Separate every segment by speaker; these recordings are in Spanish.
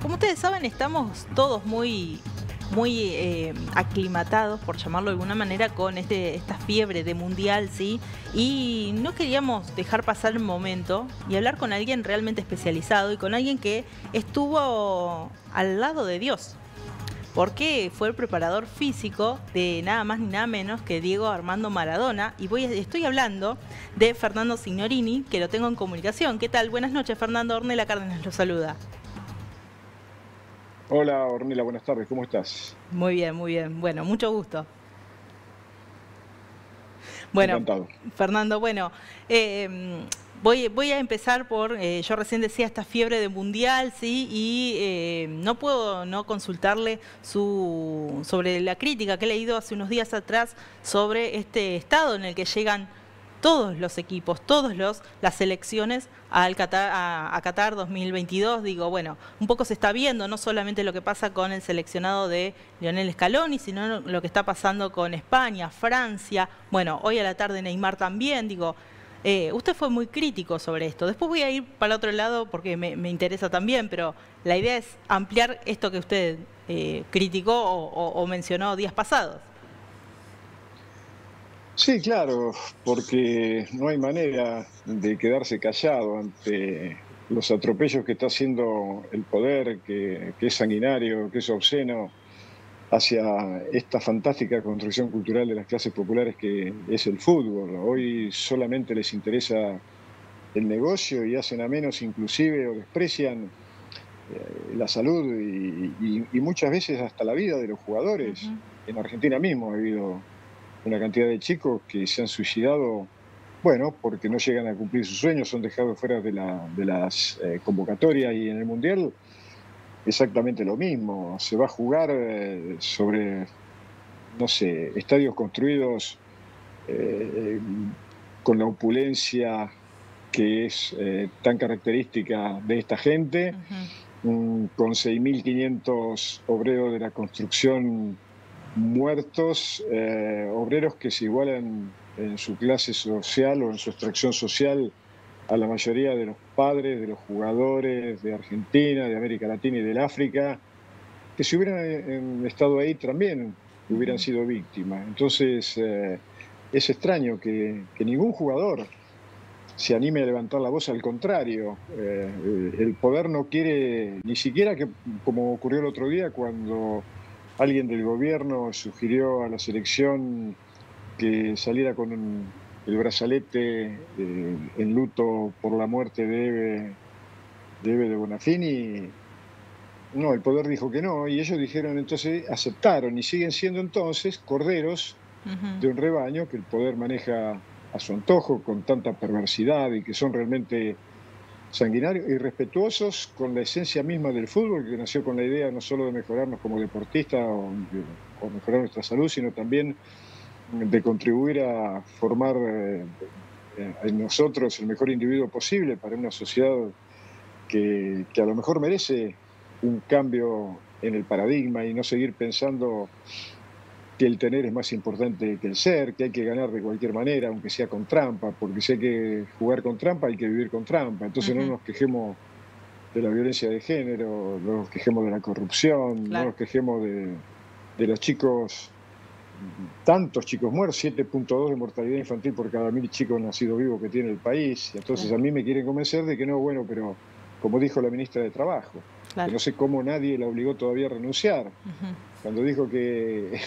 Speaker 1: como ustedes saben, estamos todos muy aclimatados, por llamarlo de alguna manera, con esta fiebre de mundial, ¿sí? Y no queríamos dejar pasar el momento y hablar con alguien realmente especializado y con alguien que estuvo al lado de Dios, porque fue el preparador físico de nada más ni nada menos que Diego Armando Maradona. Y estoy hablando de Fernando Signorini, que lo tengo en comunicación. ¿Qué tal? Buenas noches, Fernando. Ornella Cárdenas lo saluda.
Speaker 2: Hola, Ornella, buenas tardes, ¿cómo estás?
Speaker 1: Muy bien, muy bien. Bueno, mucho gusto. Bueno,
Speaker 2: Encantado.
Speaker 1: Fernando, bueno, voy a empezar por, yo recién decía, esta fiebre de mundial, ¿sí? Y no puedo no consultarle sobre la crítica que he leído hace unos días atrás sobre este estado en el que llegan todos los equipos, las selecciones a Qatar 2022. Digo, bueno, un poco se está viendo no solamente lo que pasa con el seleccionado de Lionel Scaloni, sino lo que está pasando con España, Francia. Bueno, hoy a la tarde Neymar también. Digo, usted fue muy crítico sobre esto. Después voy a ir para el otro lado porque me interesa también, pero la idea es ampliar esto que usted criticó o mencionó días pasados.
Speaker 2: Sí, claro, porque no hay manera de quedarse callado ante los atropellos que está haciendo el poder, que es sanguinario, que es obsceno, hacia esta fantástica construcción cultural de las clases populares que es el fútbol. Hoy solamente les interesa el negocio y hacen a menos inclusive o desprecian la salud y muchas veces hasta la vida de los jugadores.
Speaker 1: Uh-huh.
Speaker 2: En Argentina mismo ha habido una cantidad de chicos que se han suicidado, bueno, porque no llegan a cumplir sus sueños, son dejados fuera de las convocatorias, y en el Mundial exactamente lo mismo. Se va a jugar sobre, no sé, estadios construidos eh, con la opulencia que es tan característica de esta gente, con 6.500 obreros de la construcción muertos, obreros que se igualan en su clase social o en su extracción social a la mayoría de los padres, de los jugadores de Argentina, de América Latina y del África, que si hubieran estado ahí también hubieran sido víctimas. Entonces, es extraño que ningún jugador se anime a levantar la voz. Al contrario, el poder no quiere ni siquiera que, como ocurrió el otro día, cuando alguien del gobierno sugirió a la selección que saliera con el brazalete en luto por la muerte de Eve de Bonafini. No, el poder dijo que no, y ellos dijeron, entonces aceptaron, y siguen siendo entonces corderos de un rebaño que el poder maneja a su antojo, con tanta perversidad, y que son realmente sanguinarios y respetuosos con la esencia misma del fútbol, que nació con la idea no solo de mejorarnos como deportistas o mejorar nuestra salud, sino también de contribuir a formar en nosotros el mejor individuo posible para una sociedad que a lo mejor merece un cambio en el paradigma y no seguir pensando que el tener es más importante que el ser, que hay que ganar de cualquier manera, aunque sea con trampa, porque si hay que jugar con trampa, hay que vivir con trampa. Entonces no nos quejemos de la violencia de género, no nos quejemos de la corrupción,
Speaker 1: Claro.
Speaker 2: no nos quejemos de los chicos, tantos chicos muertos, 7.2 de mortalidad infantil por cada 1.000 chicos nacidos vivos que tiene el país. Entonces a mí me quieren convencer de que no, bueno, pero como dijo la ministra de Trabajo, que no sé cómo nadie la obligó todavía a renunciar, cuando dijo que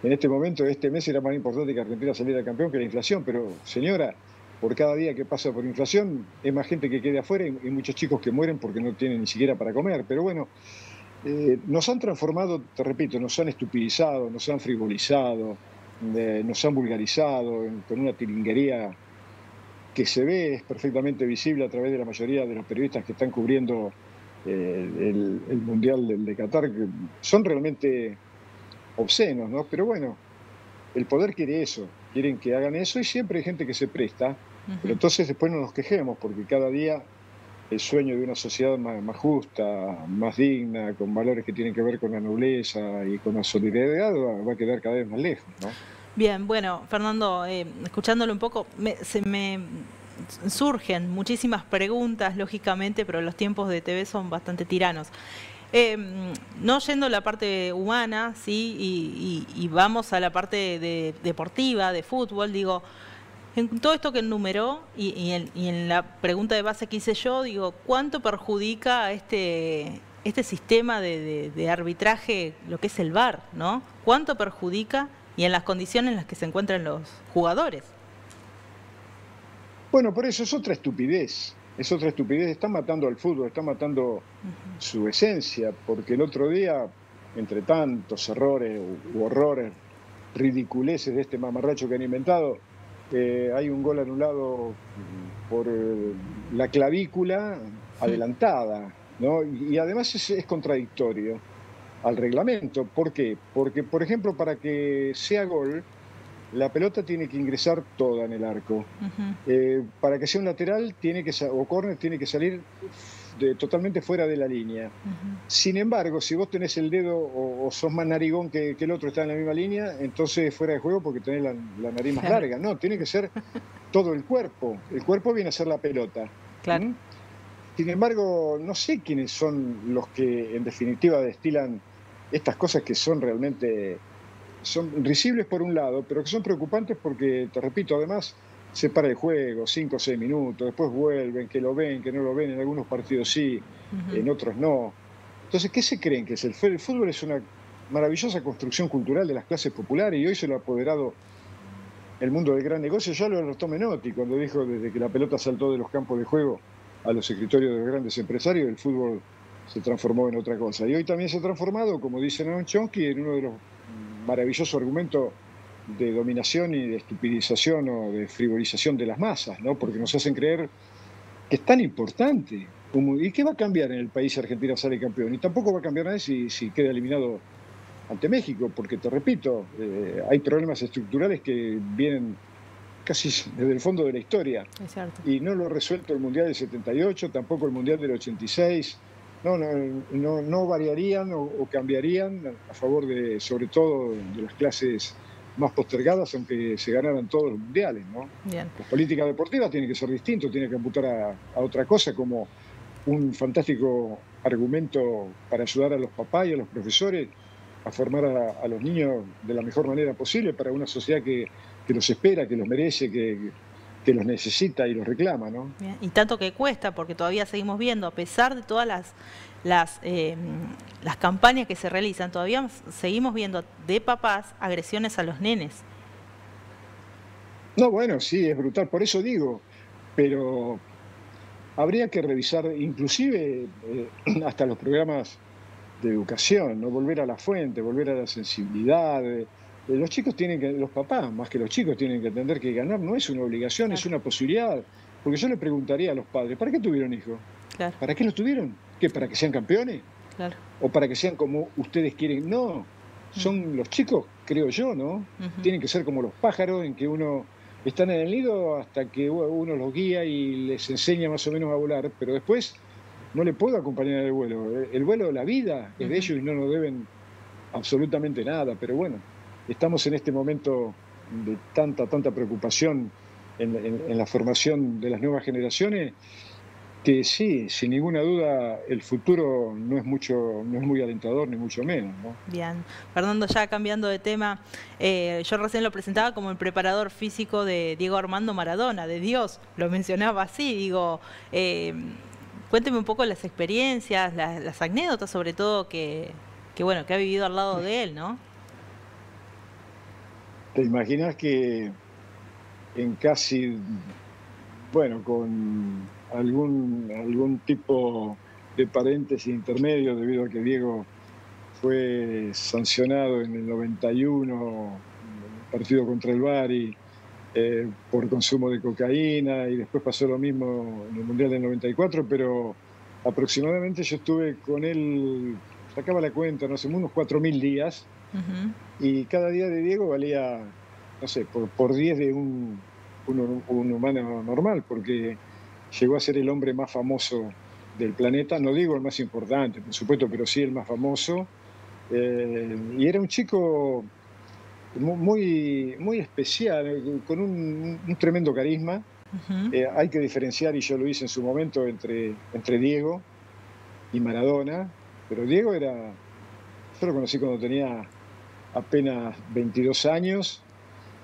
Speaker 2: en este momento, este mes, era más importante que Argentina saliera campeón que la inflación. Pero, señora, por cada día que pasa por inflación, es más gente que queda afuera y muchos chicos que mueren porque no tienen ni siquiera para comer. Pero bueno, nos han transformado, te repito, nos han estupidizado, nos han frivolizado, nos han vulgarizado con una tilinguería que se ve, es perfectamente visible a través de la mayoría de los periodistas que están cubriendo el Mundial de Qatar, que son realmente obscenos, ¿no? Pero bueno, el poder quiere eso, quieren que hagan eso, y siempre hay gente que se presta, pero entonces después no nos quejemos, porque cada día el sueño de una sociedad más justa, más digna, con valores que tienen que ver con la nobleza y con la solidaridad, va a quedar cada vez más lejos, ¿no?
Speaker 1: Bien, bueno, Fernando, escuchándolo un poco, se me surgen muchísimas preguntas, lógicamente, pero los tiempos de TV son bastante tiranos. No yendo a la parte humana, ¿sí? Y vamos a la parte deportiva, de fútbol, digo, en todo esto que enumeró y en la pregunta de base que hice yo, digo, ¿cuánto perjudica este sistema de arbitraje, lo que es el VAR, ¿no? ¿Cuánto perjudica y en las condiciones en las que se encuentran los jugadores?
Speaker 2: Bueno, por eso es otra estupidez, está matando al fútbol, está matando su esencia, porque el otro día, entre tantos errores u horrores, ridiculeces de este mamarracho que han inventado, hay un gol anulado por la clavícula adelantada, ¿no? Y además es contradictorio al reglamento. ¿Por qué? Porque, por ejemplo, para que sea gol, la pelota tiene que ingresar toda en el arco. Para que sea un lateral o córner tiene que salir totalmente fuera de la línea. Sin embargo, si vos tenés el dedo o sos más narigón que el otro está en la misma línea, entonces es fuera de juego porque tenés la nariz más larga. No, tiene que ser todo el cuerpo. El cuerpo viene a ser la pelota.
Speaker 1: Claro.
Speaker 2: Sin embargo, no sé quiénes son los que en definitiva destilan estas cosas que son realmente... son risibles por un lado, pero que son preocupantes porque, te repito, además se para el juego 5 o 6 minutos, después vuelven, que lo ven, que no lo ven, en algunos partidos sí, en otros no. Entonces, ¿qué se creen que es el fútbol? El fútbol es una maravillosa construcción cultural de las clases populares y hoy se lo ha apoderado el mundo del gran negocio. Ya lo anotó Menotti cuando dijo desde que la pelota saltó de los campos de juego a los escritorios de los grandes empresarios, el fútbol se transformó en otra cosa. Y hoy también se ha transformado, como dice Noam Chomsky, en uno de los maravillosos argumentos de dominación y de estupidización o de frivolización de las masas, ¿no? Porque nos hacen creer que es tan importante. ¿Y qué va a cambiar en el país si Argentina sale campeón? Y tampoco va a cambiar nada si queda eliminado ante México, porque te repito, hay problemas estructurales que vienen casi desde el fondo de la historia.
Speaker 1: Es cierto.
Speaker 2: Y no lo ha resuelto el Mundial del 78, tampoco el Mundial del 86. No variarían o cambiarían a favor de, sobre todo, de las clases más postergadas, aunque se ganaran todos los mundiales, ¿no?
Speaker 1: Bien.
Speaker 2: Las políticas deportivas tienen que ser distintas, tienen que apuntar a otra cosa, como un fantástico argumento para ayudar a los papás y a los profesores a formar a los niños de la mejor manera posible para una sociedad que los espera, que los merece, que los necesita y los reclama, ¿no?
Speaker 1: Bien. Y tanto que cuesta, porque todavía seguimos viendo, a pesar de todas las campañas que se realizan, todavía seguimos viendo de papás agresiones a los nenes.
Speaker 2: No, bueno, sí, es brutal, por eso digo, pero habría que revisar inclusive hasta los programas de educación, ¿no? Volver a la fuente, volver a la sensibilidad. Los chicos los papás, más que los chicos, tienen que entender que ganar no es una obligación, claro, es una posibilidad. Porque yo le preguntaría a los padres, ¿para qué tuvieron hijos?
Speaker 1: Claro.
Speaker 2: ¿Para qué los tuvieron? ¿Qué? ¿Para que sean campeones?
Speaker 1: Claro.
Speaker 2: ¿O para que sean como ustedes quieren? No, son los chicos, creo yo, ¿no? Tienen que ser como los pájaros, en que uno están en el nido hasta que uno los guía y les enseña más o menos a volar, pero después no le puedo acompañar en el vuelo. El vuelo, la vida es de ellos y no nos deben absolutamente nada, pero bueno, estamos en este momento de tanta preocupación en la formación de las nuevas generaciones, que sí, sin ninguna duda, el futuro no es muy alentador, ni mucho menos, ¿no?
Speaker 1: Bien. Fernando, ya cambiando de tema, yo recién lo presentaba como el preparador físico de Diego Armando Maradona, de Dios, lo mencionaba así, digo, cuénteme un poco las experiencias, las anécdotas sobre todo que ha vivido al lado de él, ¿no?
Speaker 2: ¿Te imaginas que en casi, bueno, con algún tipo de paréntesis intermedio, debido a que Diego fue sancionado en el 91, en el partido contra el Bari, por consumo de cocaína, y después pasó lo mismo en el Mundial del 94, pero aproximadamente yo estuve con él, sacaba la cuenta, no sé, unos 4.000 días, y cada día de Diego valía, no sé, por 10 de un humano normal, porque llegó a ser el hombre más famoso del planeta, no digo el más importante, por supuesto, pero sí el más famoso, y era un chico muy especial, con un tremendo carisma. Hay que diferenciar, y yo lo hice en su momento, entre Diego y Maradona. Pero Diego era, yo lo conocí cuando tenía apenas 22 años,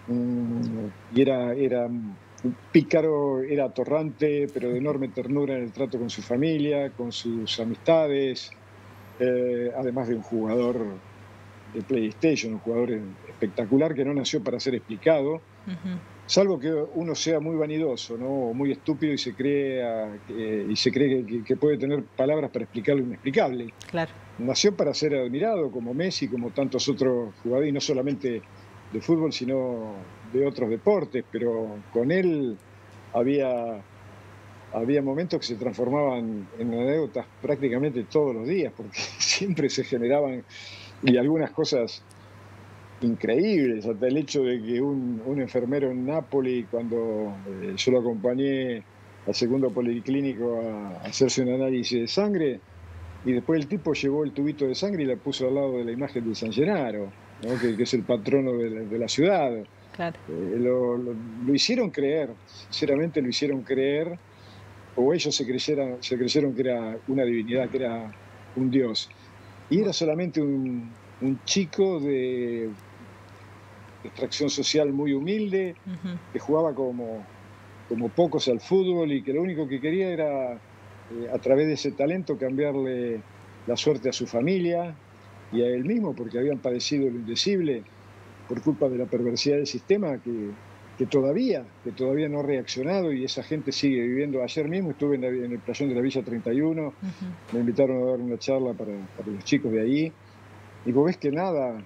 Speaker 2: y era un pícaro, era atorrante, pero de enorme ternura en el trato con su familia, con sus amistades, además de un jugador de PlayStation, un jugador espectacular que no nació para ser explicado,
Speaker 1: Ujú.
Speaker 2: salvo que uno sea muy vanidoso, ¿no? O muy estúpido y se cree que puede tener palabras para explicar lo inexplicable.
Speaker 1: Claro.
Speaker 2: Nació para ser admirado, como Messi, como tantos otros jugadores, y no solamente de fútbol, sino de otros deportes, pero con él había, había momentos que se transformaban en anécdotas prácticamente todos los días, porque siempre se generaban y algunas cosas increíbles, hasta el hecho de que un enfermero en Nápoli, cuando yo lo acompañé al segundo policlínico a hacerse un análisis de sangre, y después el tipo llevó el tubito de sangre y la puso al lado de la imagen de San Gennaro, ¿no? Que es el patrono de la ciudad.
Speaker 1: Claro.
Speaker 2: Lo hicieron creer, sinceramente lo hicieron creer, o ellos se creyeron que era una divinidad, que era un dios. Y era solamente un chico de extracción social muy humilde,
Speaker 1: Ujú.
Speaker 2: que jugaba como pocos al fútbol y que lo único que quería era, a través de ese talento, cambiarle la suerte a su familia y a él mismo, porque habían padecido lo indecible por culpa de la perversidad del sistema que todavía no ha reaccionado y esa gente sigue viviendo. Ayer mismo estuve en el playón de la Villa 31,
Speaker 1: Ujú.
Speaker 2: me invitaron a dar una charla para los chicos de ahí y vos ves que nada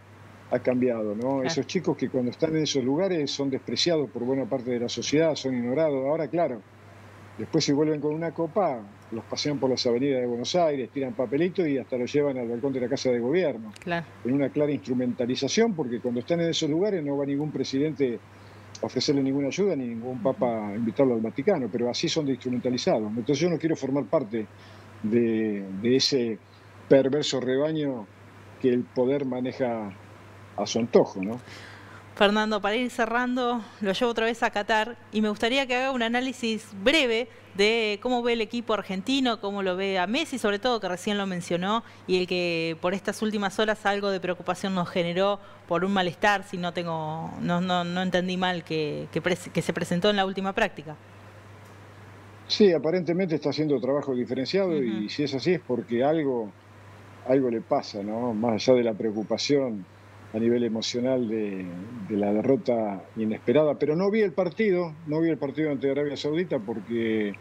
Speaker 2: ha cambiado, ¿no?
Speaker 1: Claro.
Speaker 2: Esos chicos que cuando están en esos lugares son despreciados por buena parte de la sociedad, son ignorados. Ahora, claro, después si vuelven con una copa, los pasean por las avenidas de Buenos Aires, tiran papelitos y hasta los llevan al balcón de la Casa de Gobierno,
Speaker 1: Claro.
Speaker 2: en una clara instrumentalización, porque cuando están en esos lugares no va ningún presidente a ofrecerle ninguna ayuda, ni ningún
Speaker 1: Ujú.
Speaker 2: papa a invitarlo al Vaticano, pero así son de instrumentalizados. Entonces yo no quiero formar parte de ese perverso rebaño que el poder maneja a su antojo, ¿no?
Speaker 1: Fernando, para ir cerrando, lo llevo otra vez a Qatar y me gustaría que haga un análisis breve de cómo ve el equipo argentino, cómo lo ve a Messi, sobre todo, que recién lo mencionó, y el que por estas últimas horas algo de preocupación nos generó por un malestar, si no tengo, no entendí mal, que se presentó en la última práctica.
Speaker 2: Sí, aparentemente está haciendo trabajo diferenciado
Speaker 1: Ujú.
Speaker 2: y si es así es porque algo le pasa, ¿no? Más allá de la preocupación a nivel emocional de la derrota inesperada. Pero no vi el partido, no vi el partido ante Arabia Saudita porque,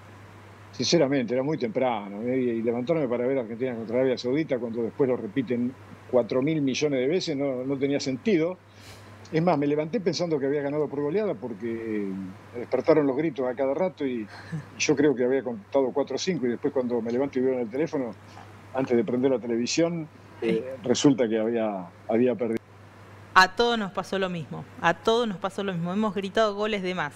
Speaker 2: sinceramente, era muy temprano, ¿eh? Y levantarme para ver Argentina contra Arabia Saudita cuando después lo repiten 4.000 millones de veces no tenía sentido. Es más, me levanté pensando que había ganado por goleada porque me despertaron los gritos a cada rato y yo creo que había contado 4 o 5 y después cuando me levanto y veo en el teléfono, antes de prender la televisión, resulta que había perdido.
Speaker 1: A todos nos pasó lo mismo, a todos nos pasó lo mismo, hemos gritado goles de más.